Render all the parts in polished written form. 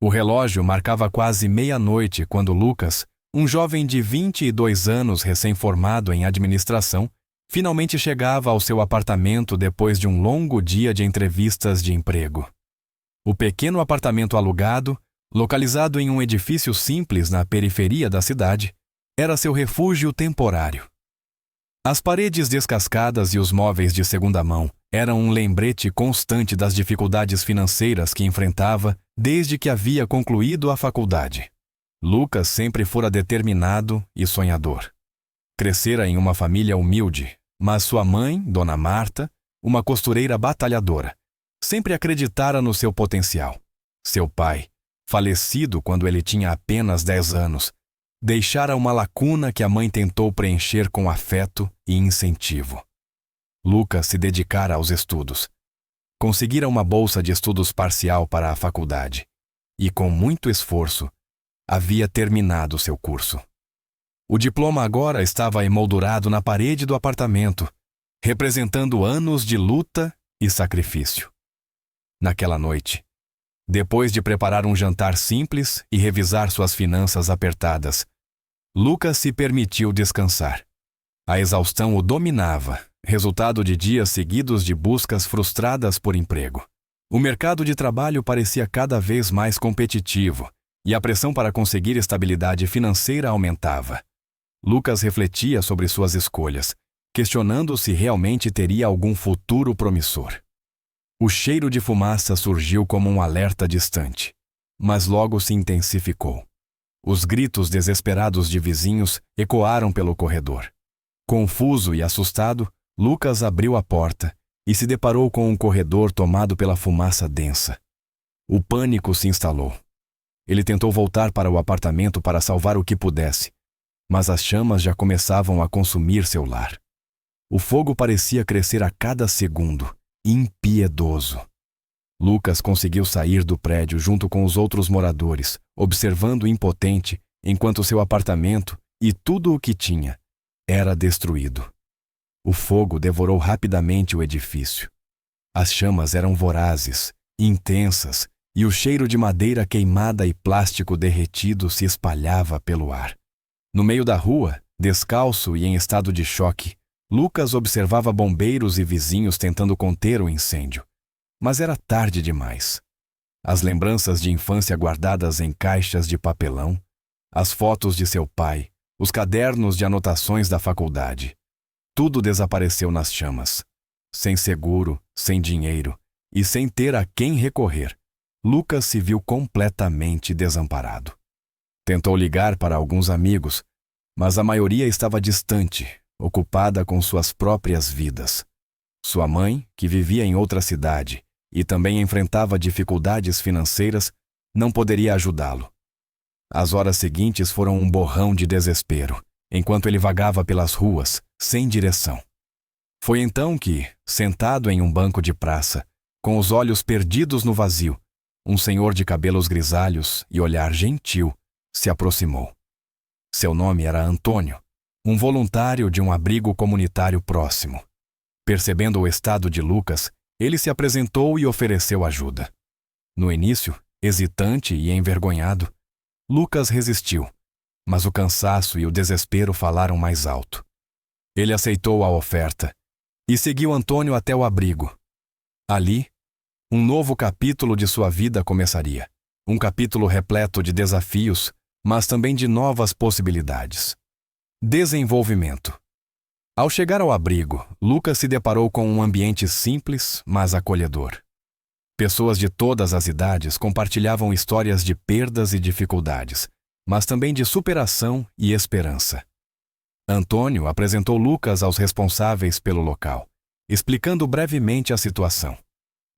O relógio marcava quase meia-noite quando Lucas, um jovem de 22 anos recém-formado em administração, finalmente chegava ao seu apartamento depois de um longo dia de entrevistas de emprego. O pequeno apartamento alugado, localizado em um edifício simples na periferia da cidade, era seu refúgio temporário. As paredes descascadas e os móveis de segunda mão eram um lembrete constante das dificuldades financeiras que enfrentava desde que havia concluído a faculdade. Lucas sempre fora determinado e sonhador. Crescera em uma família humilde, mas sua mãe, Dona Marta, uma costureira batalhadora, sempre acreditara no seu potencial. Seu pai, falecido quando ele tinha apenas 10 anos, deixara uma lacuna que a mãe tentou preencher com afeto e incentivo. Lucas se dedicara aos estudos. Conseguira uma bolsa de estudos parcial para a faculdade e, com muito esforço, havia terminado seu curso. O diploma agora estava emoldurado na parede do apartamento, representando anos de luta e sacrifício. Naquela noite, depois de preparar um jantar simples e revisar suas finanças apertadas, Lucas se permitiu descansar. A exaustão o dominava, resultado de dias seguidos de buscas frustradas por emprego. O mercado de trabalho parecia cada vez mais competitivo e a pressão para conseguir estabilidade financeira aumentava. Lucas refletia sobre suas escolhas, questionando se realmente teria algum futuro promissor. O cheiro de fumaça surgiu como um alerta distante, mas logo se intensificou. Os gritos desesperados de vizinhos ecoaram pelo corredor. Confuso e assustado, Lucas abriu a porta e se deparou com um corredor tomado pela fumaça densa. O pânico se instalou. Ele tentou voltar para o apartamento para salvar o que pudesse, mas as chamas já começavam a consumir seu lar. O fogo parecia crescer a cada segundo, impiedoso. Lucas conseguiu sair do prédio junto com os outros moradores, observando impotente, enquanto seu apartamento e tudo o que tinha era destruído. O fogo devorou rapidamente o edifício. As chamas eram vorazes, intensas, e o cheiro de madeira queimada e plástico derretido se espalhava pelo ar. No meio da rua, descalço e em estado de choque, Lucas observava bombeiros e vizinhos tentando conter o incêndio. Mas era tarde demais. As lembranças de infância guardadas em caixas de papelão, as fotos de seu pai, os cadernos de anotações da faculdade. Tudo desapareceu nas chamas. Sem seguro, sem dinheiro e sem ter a quem recorrer, Lucas se viu completamente desamparado. Tentou ligar para alguns amigos, mas a maioria estava distante, ocupada com suas próprias vidas. Sua mãe, que vivia em outra cidade e também enfrentava dificuldades financeiras, não poderia ajudá-lo. As horas seguintes foram um borrão de desespero, enquanto ele vagava pelas ruas, sem direção. Foi então que, sentado em um banco de praça, com os olhos perdidos no vazio, um senhor de cabelos grisalhos e olhar gentil se aproximou. Seu nome era Antônio, um voluntário de um abrigo comunitário próximo. Percebendo o estado de Lucas, ele se apresentou e ofereceu ajuda. No início, hesitante e envergonhado, Lucas resistiu, mas o cansaço e o desespero falaram mais alto. Ele aceitou a oferta e seguiu Antônio até o abrigo. Ali, um novo capítulo de sua vida começaria. Um capítulo repleto de desafios, mas também de novas possibilidades. Desenvolvimento. Ao chegar ao abrigo, Lucas se deparou com um ambiente simples, mas acolhedor. Pessoas de todas as idades compartilhavam histórias de perdas e dificuldades, mas também de superação e esperança. Antônio apresentou Lucas aos responsáveis pelo local, explicando brevemente a situação.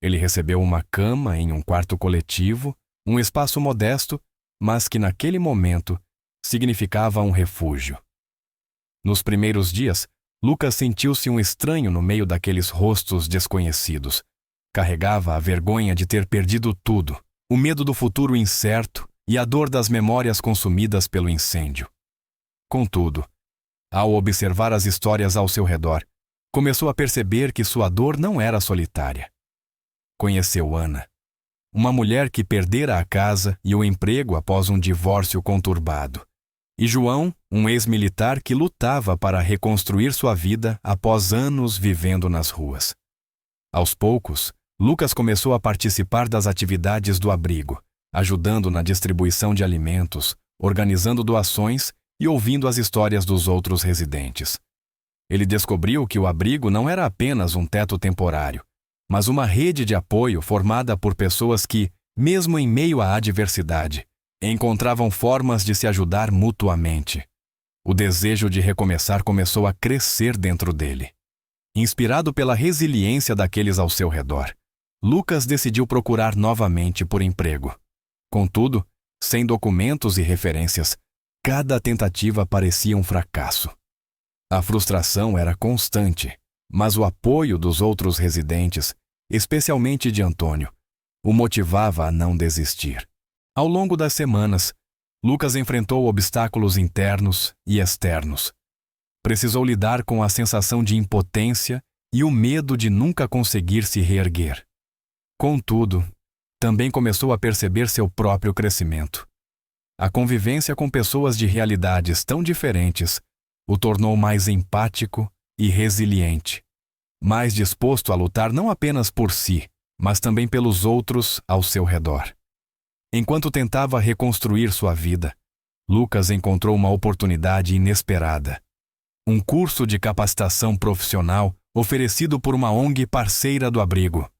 Ele recebeu uma cama em um quarto coletivo, um espaço modesto, mas que naquele momento significava um refúgio. Nos primeiros dias, Lucas sentiu-se um estranho no meio daqueles rostos desconhecidos. Carregava a vergonha de ter perdido tudo, o medo do futuro incerto e a dor das memórias consumidas pelo incêndio. Contudo, ao observar as histórias ao seu redor, começou a perceber que sua dor não era solitária. Conheceu Ana, uma mulher que perdera a casa e o emprego após um divórcio conturbado. E João, um ex-militar que lutava para reconstruir sua vida após anos vivendo nas ruas. Aos poucos, Lucas começou a participar das atividades do abrigo, ajudando na distribuição de alimentos, organizando doações e ouvindo as histórias dos outros residentes. Ele descobriu que o abrigo não era apenas um teto temporário, mas uma rede de apoio formada por pessoas que, mesmo em meio à adversidade, encontravam formas de se ajudar mutuamente. O desejo de recomeçar começou a crescer dentro dele. Inspirado pela resiliência daqueles ao seu redor, Lucas decidiu procurar novamente por emprego. Contudo, sem documentos e referências, cada tentativa parecia um fracasso. A frustração era constante, mas o apoio dos outros residentes, especialmente de Antônio, o motivava a não desistir. Ao longo das semanas, Lucas enfrentou obstáculos internos e externos. Precisou lidar com a sensação de impotência e o medo de nunca conseguir se reerguer. Contudo, também começou a perceber seu próprio crescimento. A convivência com pessoas de realidades tão diferentes o tornou mais empático e resiliente, mais disposto a lutar não apenas por si, mas também pelos outros ao seu redor. Enquanto tentava reconstruir sua vida, Lucas encontrou uma oportunidade inesperada. Um curso de capacitação profissional oferecido por uma ONG parceira do abrigo.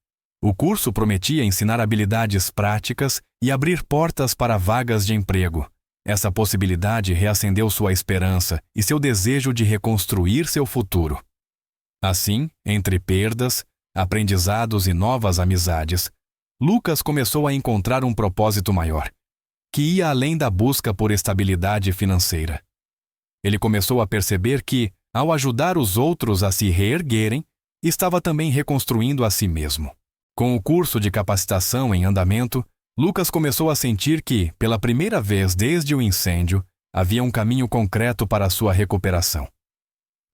O curso prometia ensinar habilidades práticas e abrir portas para vagas de emprego. Essa possibilidade reacendeu sua esperança e seu desejo de reconstruir seu futuro. Assim, entre perdas, aprendizados e novas amizades, Lucas começou a encontrar um propósito maior, que ia além da busca por estabilidade financeira. Ele começou a perceber que, ao ajudar os outros a se reerguerem, estava também reconstruindo a si mesmo. Com o curso de capacitação em andamento, Lucas começou a sentir que, pela primeira vez desde o incêndio, havia um caminho concreto para a sua recuperação.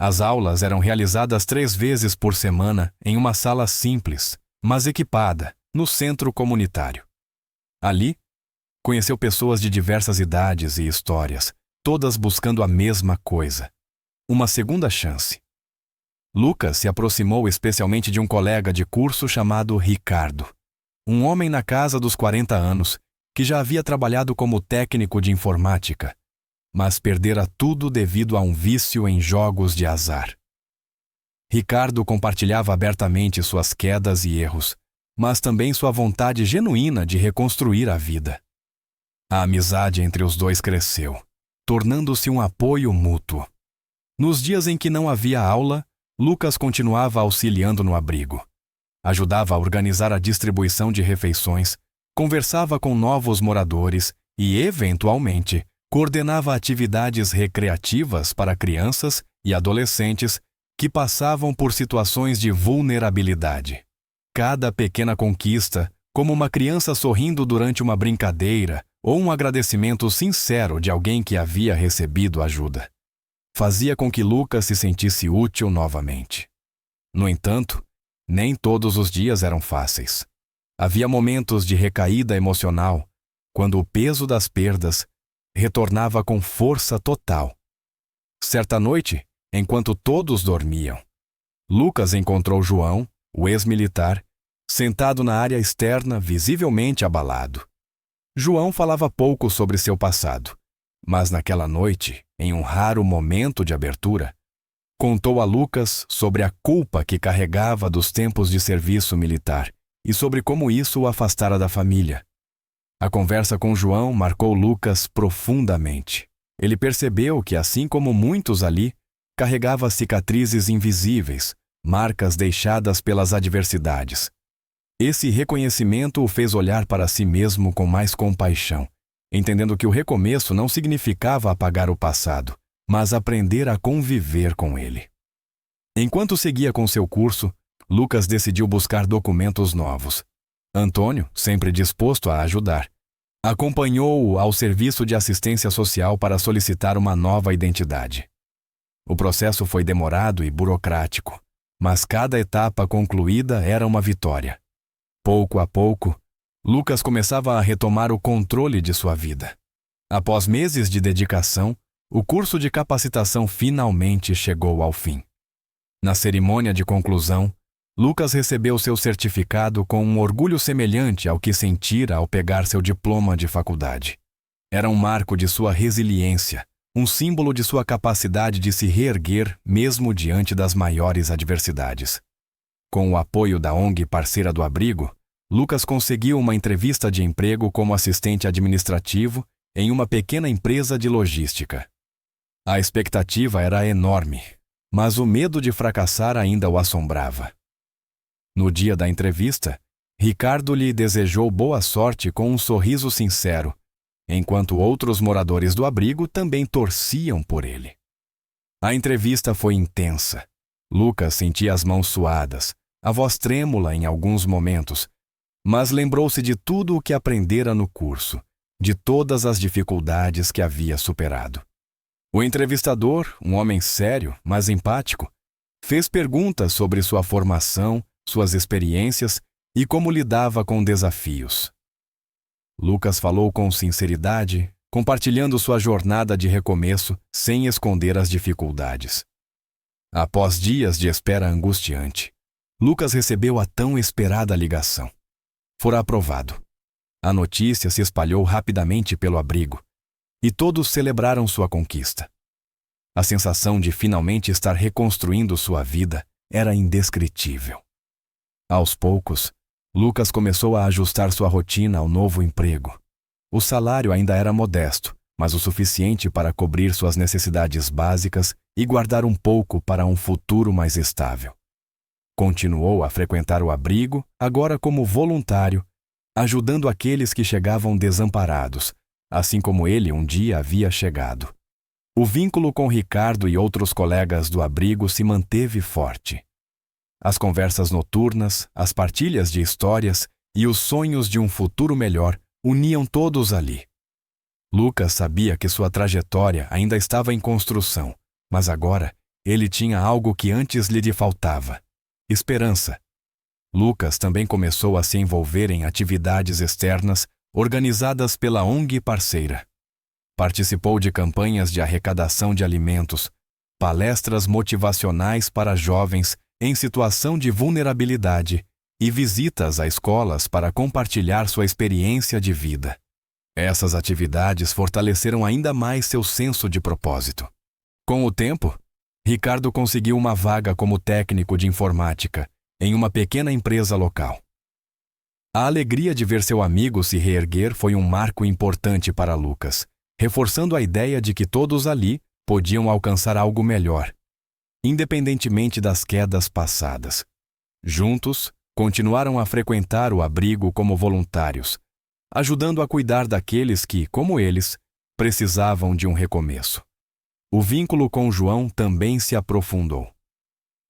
As aulas eram realizadas 3 vezes por semana em uma sala simples, mas equipada, no centro comunitário. Ali, conheceu pessoas de diversas idades e histórias, todas buscando a mesma coisa: uma segunda chance. Lucas se aproximou especialmente de um colega de curso chamado Ricardo, um homem na casa dos 40 anos, que já havia trabalhado como técnico de informática, mas perdera tudo devido a um vício em jogos de azar. Ricardo compartilhava abertamente suas quedas e erros, mas também sua vontade genuína de reconstruir a vida. A amizade entre os dois cresceu, tornando-se um apoio mútuo. Nos dias em que não havia aula, Lucas continuava auxiliando no abrigo. Ajudava a organizar a distribuição de refeições, conversava com novos moradores e, eventualmente, coordenava atividades recreativas para crianças e adolescentes que passavam por situações de vulnerabilidade. Cada pequena conquista, como uma criança sorrindo durante uma brincadeira ou um agradecimento sincero de alguém que havia recebido ajuda, fazia com que Lucas se sentisse útil novamente. No entanto, nem todos os dias eram fáceis. Havia momentos de recaída emocional, quando o peso das perdas retornava com força total. Certa noite, enquanto todos dormiam, Lucas encontrou João, o ex-militar, sentado na área externa, visivelmente abalado. João falava pouco sobre seu passado, mas naquela noite, em um raro momento de abertura, contou a Lucas sobre a culpa que carregava dos tempos de serviço militar e sobre como isso o afastara da família. A conversa com João marcou Lucas profundamente. Ele percebeu que, assim como muitos ali, carregava cicatrizes invisíveis, marcas deixadas pelas adversidades. Esse reconhecimento o fez olhar para si mesmo com mais compaixão, entendendo que o recomeço não significava apagar o passado, mas aprender a conviver com ele. Enquanto seguia com seu curso, Lucas decidiu buscar documentos novos. Antônio, sempre disposto a ajudar, acompanhou-o ao Serviço de Assistência Social para solicitar uma nova identidade. O processo foi demorado e burocrático, mas cada etapa concluída era uma vitória. Pouco a pouco, Lucas começava a retomar o controle de sua vida. Após meses de dedicação, o curso de capacitação finalmente chegou ao fim. Na cerimônia de conclusão, Lucas recebeu seu certificado com um orgulho semelhante ao que sentira ao pegar seu diploma de faculdade. Era um marco de sua resiliência, um símbolo de sua capacidade de se reerguer mesmo diante das maiores adversidades. Com o apoio da ONG parceira do abrigo, Lucas conseguiu uma entrevista de emprego como assistente administrativo em uma pequena empresa de logística. A expectativa era enorme, mas o medo de fracassar ainda o assombrava. No dia da entrevista, Ricardo lhe desejou boa sorte com um sorriso sincero, enquanto outros moradores do abrigo também torciam por ele. A entrevista foi intensa. Lucas sentia as mãos suadas, a voz trêmula em alguns momentos, mas lembrou-se de tudo o que aprendera no curso, de todas as dificuldades que havia superado. O entrevistador, um homem sério, mas empático, fez perguntas sobre sua formação, suas experiências e como lidava com desafios. Lucas falou com sinceridade, compartilhando sua jornada de recomeço sem esconder as dificuldades. Após dias de espera angustiante, Lucas recebeu a tão esperada ligação. Fora aprovado. A notícia se espalhou rapidamente pelo abrigo, e todos celebraram sua conquista. A sensação de finalmente estar reconstruindo sua vida era indescritível. Aos poucos, Lucas começou a ajustar sua rotina ao novo emprego. O salário ainda era modesto, mas o suficiente para cobrir suas necessidades básicas e guardar um pouco para um futuro mais estável. Continuou a frequentar o abrigo, agora como voluntário, ajudando aqueles que chegavam desamparados, assim como ele um dia havia chegado. O vínculo com Ricardo e outros colegas do abrigo se manteve forte. As conversas noturnas, as partilhas de histórias e os sonhos de um futuro melhor uniam todos ali. Lucas sabia que sua trajetória ainda estava em construção, mas agora ele tinha algo que antes lhe faltava: esperança. Lucas também começou a se envolver em atividades externas organizadas pela ONG parceira. Participou de campanhas de arrecadação de alimentos, palestras motivacionais para jovens em situação de vulnerabilidade e visitas a escolas para compartilhar sua experiência de vida. Essas atividades fortaleceram ainda mais seu senso de propósito. Com o tempo, Ricardo conseguiu uma vaga como técnico de informática em uma pequena empresa local. A alegria de ver seu amigo se reerguer foi um marco importante para Lucas, reforçando a ideia de que todos ali podiam alcançar algo melhor, independentemente das quedas passadas. Juntos, continuaram a frequentar o abrigo como voluntários, ajudando a cuidar daqueles que, como eles, precisavam de um recomeço. O vínculo com João também se aprofundou.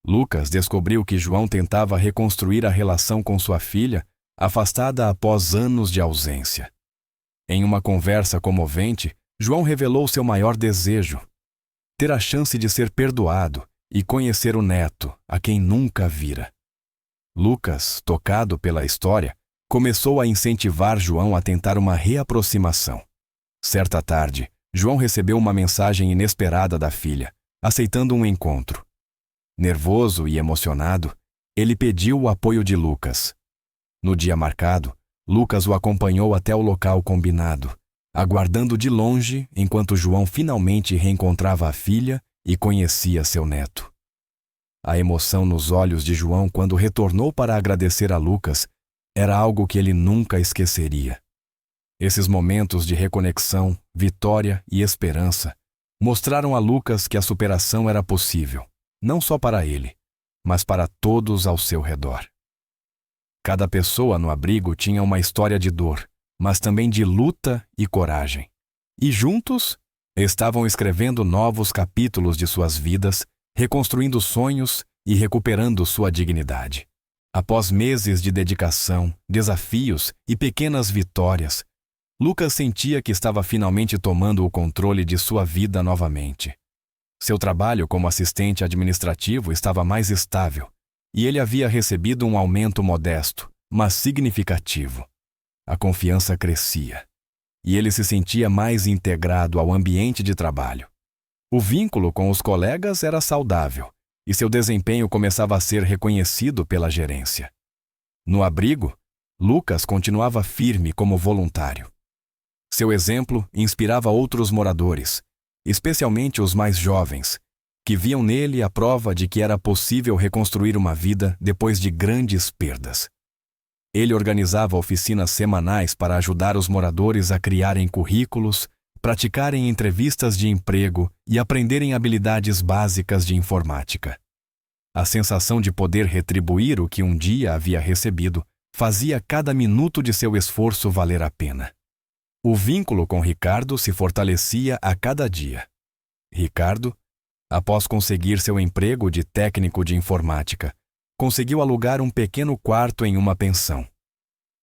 Lucas descobriu que João tentava reconstruir a relação com sua filha, afastada após anos de ausência. Em uma conversa comovente, João revelou seu maior desejo: ter a chance de ser perdoado e conhecer o neto, a quem nunca vira. Lucas, tocado pela história, começou a incentivar João a tentar uma reaproximação. Certa tarde, João recebeu uma mensagem inesperada da filha, aceitando um encontro. Nervoso e emocionado, ele pediu o apoio de Lucas. No dia marcado, Lucas o acompanhou até o local combinado, aguardando de longe enquanto João finalmente reencontrava a filha e conhecia seu neto. A emoção nos olhos de João quando retornou para agradecer a Lucas era algo que ele nunca esqueceria. Esses momentos de reconexão, vitória e esperança mostraram a Lucas que a superação era possível, não só para ele, mas para todos ao seu redor. Cada pessoa no abrigo tinha uma história de dor, mas também de luta e coragem. E juntos, estavam escrevendo novos capítulos de suas vidas, reconstruindo sonhos e recuperando sua dignidade. Após meses de dedicação, desafios e pequenas vitórias, Lucas sentia que estava finalmente tomando o controle de sua vida novamente. Seu trabalho como assistente administrativo estava mais estável, e ele havia recebido um aumento modesto, mas significativo. a confiança crescia, e ele se sentia mais integrado ao ambiente de trabalho. O vínculo com os colegas era saudável, e seu desempenho começava a ser reconhecido pela gerência. No abrigo, Lucas continuava firme como voluntário. Seu exemplo inspirava outros moradores, especialmente os mais jovens, que viam nele a prova de que era possível reconstruir uma vida depois de grandes perdas. Ele organizava oficinas semanais para ajudar os moradores a criarem currículos, praticarem entrevistas de emprego e aprenderem habilidades básicas de informática. A sensação de poder retribuir o que um dia havia recebido fazia cada minuto de seu esforço valer a pena. O vínculo com Ricardo se fortalecia a cada dia. Ricardo, após conseguir seu emprego de técnico de informática, conseguiu alugar um pequeno quarto em uma pensão.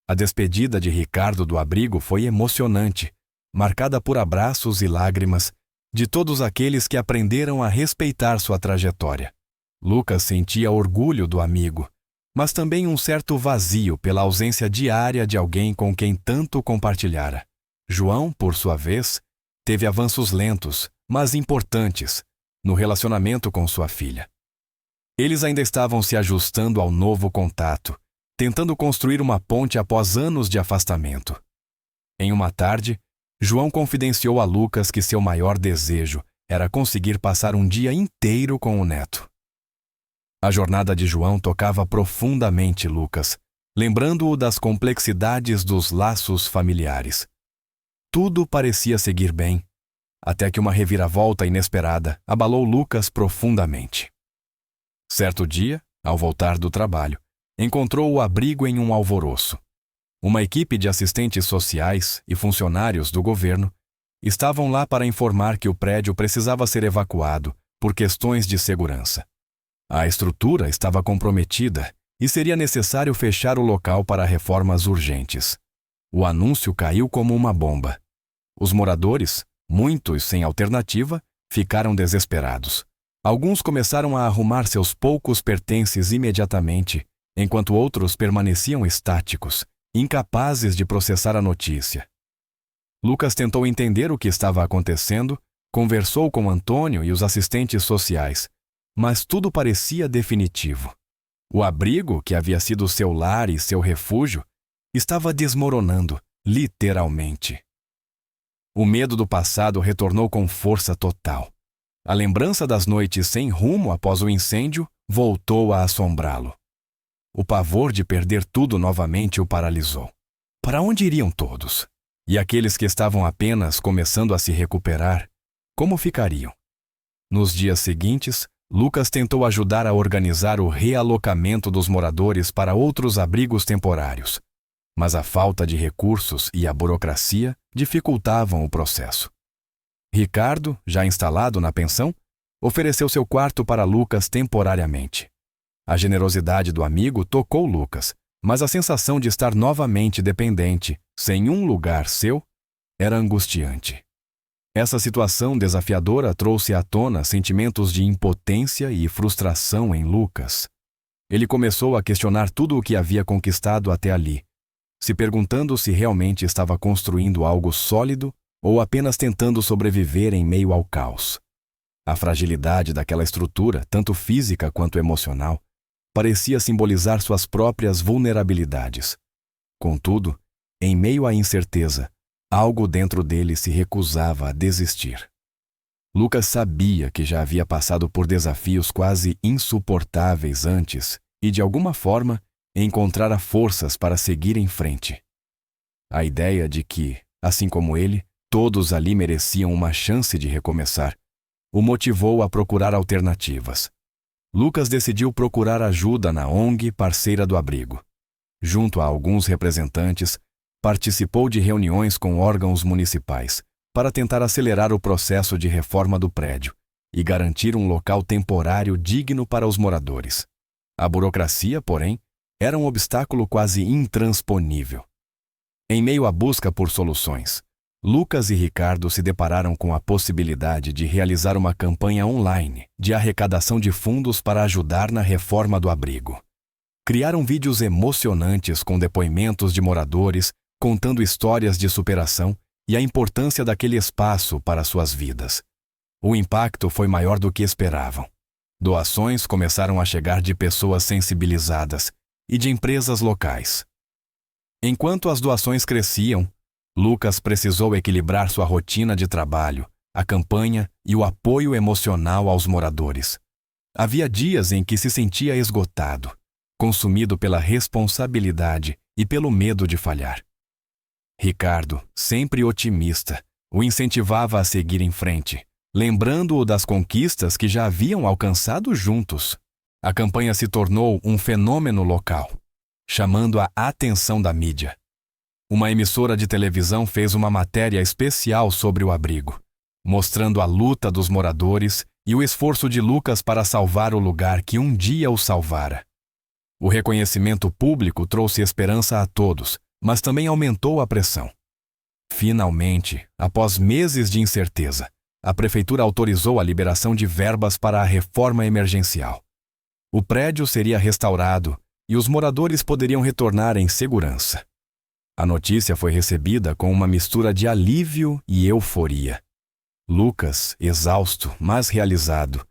A despedida de Ricardo do abrigo foi emocionante, marcada por abraços e lágrimas de todos aqueles que aprenderam a respeitar sua trajetória. Lucas sentia orgulho do amigo, mas também um certo vazio pela ausência diária de alguém com quem tanto compartilhara. João, por sua vez, teve avanços lentos, mas importantes, no relacionamento com sua filha. Eles ainda estavam se ajustando ao novo contato, tentando construir uma ponte após anos de afastamento. Em uma tarde, João confidenciou a Lucas que seu maior desejo era conseguir passar um dia inteiro com o neto. A jornada de João tocava profundamente Lucas, lembrando-o das complexidades dos laços familiares. Tudo parecia seguir bem, até que uma reviravolta inesperada abalou Lucas profundamente. Certo dia, ao voltar do trabalho, encontrou o abrigo em um alvoroço. Uma equipe de assistentes sociais e funcionários do governo estavam lá para informar que o prédio precisava ser evacuado por questões de segurança. A estrutura estava comprometida e seria necessário fechar o local para reformas urgentes. O anúncio caiu como uma bomba. Os moradores, muitos sem alternativa, ficaram desesperados. Alguns começaram a arrumar seus poucos pertences imediatamente, enquanto outros permaneciam estáticos, incapazes de processar a notícia. Lucas tentou entender o que estava acontecendo, conversou com Antônio e os assistentes sociais, mas tudo parecia definitivo. O abrigo, que havia sido seu lar e seu refúgio, estava desmoronando, literalmente. O medo do passado retornou com força total. A lembrança das noites sem rumo após o incêndio voltou a assombrá-lo. O pavor de perder tudo novamente o paralisou. Para onde iriam todos? E aqueles que estavam apenas começando a se recuperar, como ficariam? Nos dias seguintes, Lucas tentou ajudar a organizar o realocamento dos moradores para outros abrigos temporários, mas a falta de recursos e a burocracia dificultavam o processo. Ricardo, já instalado na pensão, ofereceu seu quarto para Lucas temporariamente. A generosidade do amigo tocou Lucas, mas a sensação de estar novamente dependente, sem um lugar seu, era angustiante. Essa situação desafiadora trouxe à tona sentimentos de impotência e frustração em Lucas. Ele começou a questionar tudo o que havia conquistado até ali, se perguntando se realmente estava construindo algo sólido ou apenas tentando sobreviver em meio ao caos. A fragilidade daquela estrutura, tanto física quanto emocional, parecia simbolizar suas próprias vulnerabilidades. Contudo, em meio à incerteza, algo dentro dele se recusava a desistir. Lucas sabia que já havia passado por desafios quase insuportáveis antes e, de alguma forma, encontrara forças para seguir em frente. A ideia de que, assim como ele, todos ali mereciam uma chance de recomeçar, o motivou a procurar alternativas. Lucas decidiu procurar ajuda na ONG parceira do abrigo. Junto a alguns representantes, participou de reuniões com órgãos municipais para tentar acelerar o processo de reforma do prédio e garantir um local temporário digno para os moradores. A burocracia, porém, era um obstáculo quase intransponível. Em meio à busca por soluções, Lucas e Ricardo se depararam com a possibilidade de realizar uma campanha online de arrecadação de fundos para ajudar na reforma do abrigo. Criaram vídeos emocionantes com depoimentos de moradores contando histórias de superação e a importância daquele espaço para suas vidas. O impacto foi maior do que esperavam. Doações começaram a chegar de pessoas sensibilizadas e de empresas locais. Enquanto as doações cresciam, Lucas precisou equilibrar sua rotina de trabalho, a campanha e o apoio emocional aos moradores. Havia dias em que se sentia esgotado, consumido pela responsabilidade e pelo medo de falhar. Ricardo, sempre otimista, o incentivava a seguir em frente, lembrando-o das conquistas que já haviam alcançado juntos. A campanha se tornou um fenômeno local, chamando a atenção da mídia. Uma emissora de televisão fez uma matéria especial sobre o abrigo, mostrando a luta dos moradores e o esforço de Lucas para salvar o lugar que um dia o salvara. O reconhecimento público trouxe esperança a todos, mas também aumentou a pressão. Finalmente, após meses de incerteza, a prefeitura autorizou a liberação de verbas para a reforma emergencial. O prédio seria restaurado e os moradores poderiam retornar em segurança. A notícia foi recebida com uma mistura de alívio e euforia. Lucas, exausto, mas realizado,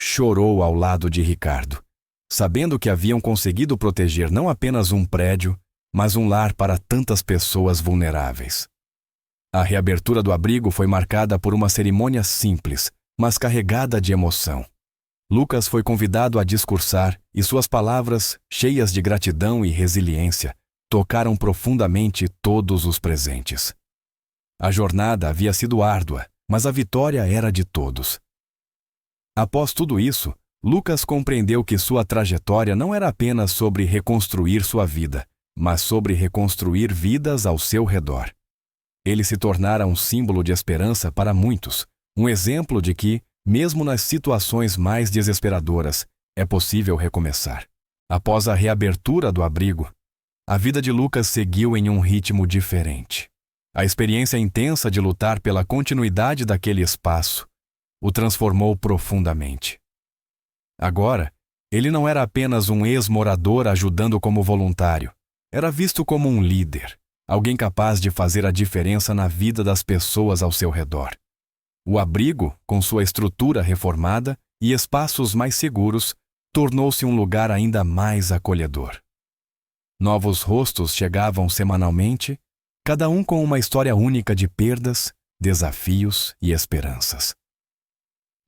chorou ao lado de Ricardo, sabendo que haviam conseguido proteger não apenas um prédio, mas um lar para tantas pessoas vulneráveis. A reabertura do abrigo foi marcada por uma cerimônia simples, mas carregada de emoção. Lucas foi convidado a discursar e suas palavras, cheias de gratidão e resiliência, tocaram profundamente todos os presentes. A jornada havia sido árdua, mas a vitória era de todos. Após tudo isso, Lucas compreendeu que sua trajetória não era apenas sobre reconstruir sua vida, mas sobre reconstruir vidas ao seu redor. Ele se tornara um símbolo de esperança para muitos, um exemplo de que, mesmo nas situações mais desesperadoras, é possível recomeçar. Após a reabertura do abrigo, a vida de Lucas seguiu em um ritmo diferente. A experiência intensa de lutar pela continuidade daquele espaço o transformou profundamente. Agora, ele não era apenas um ex-morador ajudando como voluntário. Era visto como um líder, alguém capaz de fazer a diferença na vida das pessoas ao seu redor. O abrigo, com sua estrutura reformada e espaços mais seguros, tornou-se um lugar ainda mais acolhedor. Novos rostos chegavam semanalmente, cada um com uma história única de perdas, desafios e esperanças.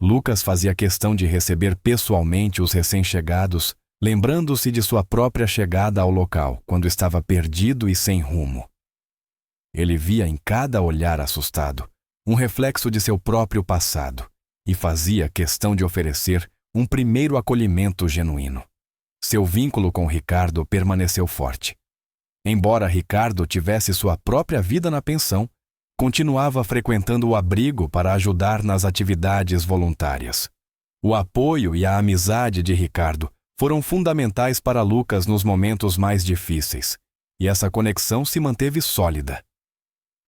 Lucas fazia questão de receber pessoalmente os recém-chegados, lembrando-se de sua própria chegada ao local, quando estava perdido e sem rumo. Ele via em cada olhar assustado um reflexo de seu próprio passado e fazia questão de oferecer um primeiro acolhimento genuíno. Seu vínculo com Ricardo permaneceu forte. Embora Ricardo tivesse sua própria vida na pensão, continuava frequentando o abrigo para ajudar nas atividades voluntárias. O apoio e a amizade de Ricardo foram fundamentais para Lucas nos momentos mais difíceis, e essa conexão se manteve sólida.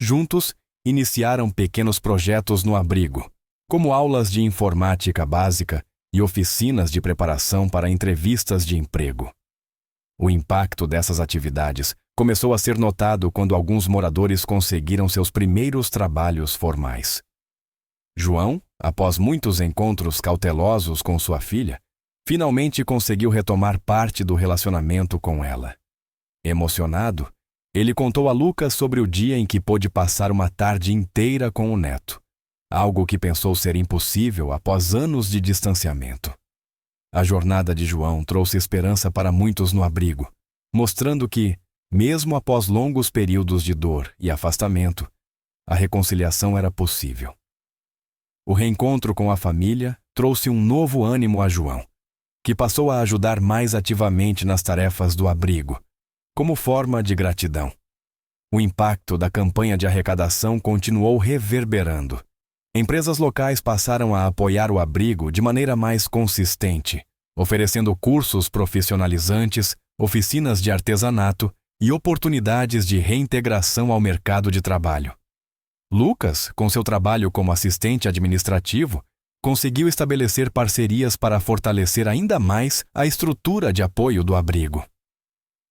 Juntos, iniciaram pequenos projetos no abrigo, como aulas de informática básica e oficinas de preparação para entrevistas de emprego. O impacto dessas atividades começou a ser notado quando alguns moradores conseguiram seus primeiros trabalhos formais. João, após muitos encontros cautelosos com sua filha, finalmente conseguiu retomar parte do relacionamento com ela. Emocionado, ele contou a Lucas sobre o dia em que pôde passar uma tarde inteira com o neto, algo que pensou ser impossível após anos de distanciamento. A jornada de João trouxe esperança para muitos no abrigo, mostrando que, mesmo após longos períodos de dor e afastamento, a reconciliação era possível. O reencontro com a família trouxe um novo ânimo a João, que passou a ajudar mais ativamente nas tarefas do abrigo, como forma de gratidão. O impacto da campanha de arrecadação continuou reverberando. Empresas locais passaram a apoiar o abrigo de maneira mais consistente, oferecendo cursos profissionalizantes, oficinas de artesanato e oportunidades de reintegração ao mercado de trabalho. Lucas, com seu trabalho como assistente administrativo, conseguiu estabelecer parcerias para fortalecer ainda mais a estrutura de apoio do abrigo.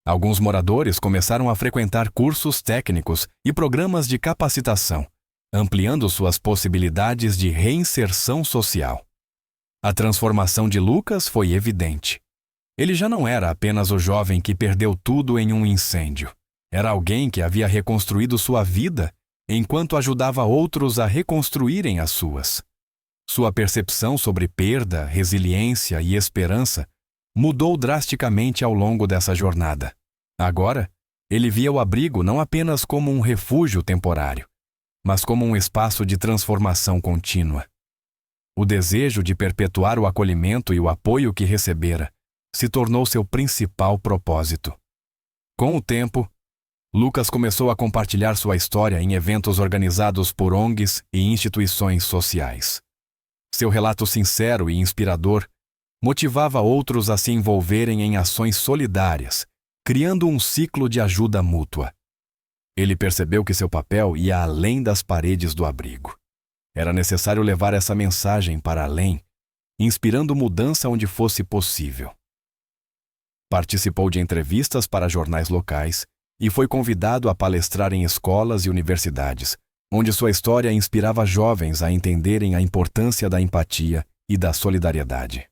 Alguns moradores começaram a frequentar cursos técnicos e programas de capacitação, ampliando suas possibilidades de reinserção social. A transformação de Lucas foi evidente. Ele já não era apenas o jovem que perdeu tudo em um incêndio. Era alguém que havia reconstruído sua vida enquanto ajudava outros a reconstruírem as suas. Sua percepção sobre perda, resiliência e esperança mudou drasticamente ao longo dessa jornada. Agora, ele via o abrigo não apenas como um refúgio temporário, mas como um espaço de transformação contínua. O desejo de perpetuar o acolhimento e o apoio que recebera se tornou seu principal propósito. Com o tempo, Lucas começou a compartilhar sua história em eventos organizados por ONGs e instituições sociais. Seu relato sincero e inspirador motivava outros a se envolverem em ações solidárias, criando um ciclo de ajuda mútua. Ele percebeu que seu papel ia além das paredes do abrigo. Era necessário levar essa mensagem para além, inspirando mudança onde fosse possível. Participou de entrevistas para jornais locais e foi convidado a palestrar em escolas e universidades, onde sua história inspirava jovens a entenderem a importância da empatia e da solidariedade.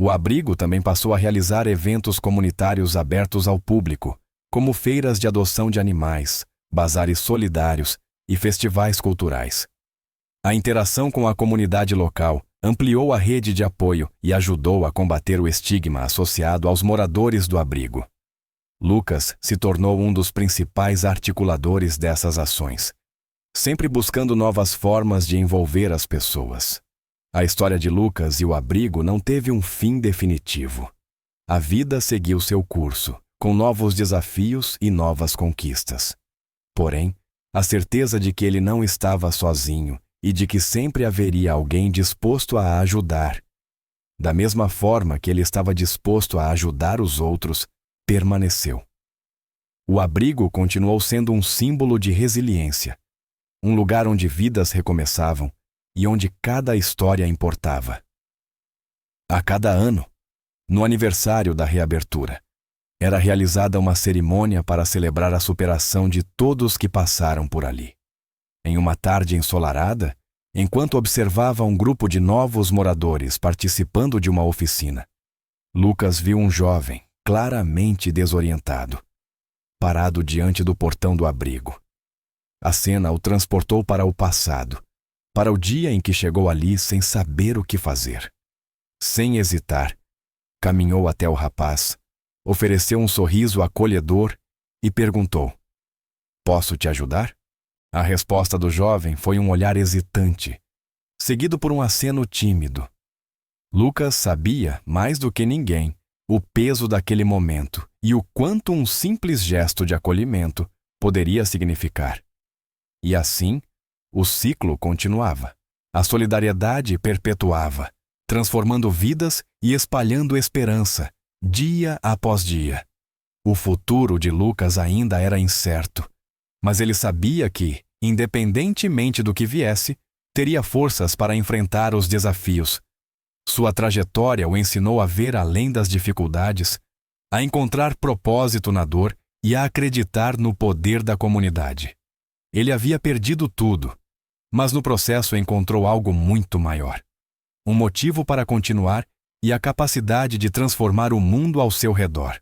O abrigo também passou a realizar eventos comunitários abertos ao público, como feiras de adoção de animais, bazares solidários e festivais culturais. A interação com a comunidade local ampliou a rede de apoio e ajudou a combater o estigma associado aos moradores do abrigo. Lucas se tornou um dos principais articuladores dessas ações, sempre buscando novas formas de envolver as pessoas. A história de Lucas e o abrigo não teve um fim definitivo. A vida seguiu seu curso, com novos desafios e novas conquistas. Porém, a certeza de que ele não estava sozinho e de que sempre haveria alguém disposto a ajudar, da mesma forma que ele estava disposto a ajudar os outros, permaneceu. O abrigo continuou sendo um símbolo de resiliência, um lugar onde vidas recomeçavam e onde cada história importava. A cada ano, no aniversário da reabertura, era realizada uma cerimônia para celebrar a superação de todos que passaram por ali. Em uma tarde ensolarada, enquanto observava um grupo de novos moradores participando de uma oficina, Lucas viu um jovem, claramente desorientado, parado diante do portão do abrigo. A cena o transportou para o passado, para o dia em que chegou ali sem saber o que fazer. Sem hesitar, caminhou até o rapaz, ofereceu um sorriso acolhedor e perguntou: "Posso te ajudar?" A resposta do jovem foi um olhar hesitante, seguido por um aceno tímido. Lucas sabia, mais do que ninguém, o peso daquele momento e o quanto um simples gesto de acolhimento poderia significar. E assim, o ciclo continuava. A solidariedade perpetuava, transformando vidas e espalhando esperança, dia após dia. O futuro de Lucas ainda era incerto, mas ele sabia que, independentemente do que viesse, teria forças para enfrentar os desafios. Sua trajetória o ensinou a ver além das dificuldades, a encontrar propósito na dor e a acreditar no poder da comunidade. Ele havia perdido tudo, mas no processo encontrou algo muito maior. Um motivo para continuar e a capacidade de transformar o mundo ao seu redor.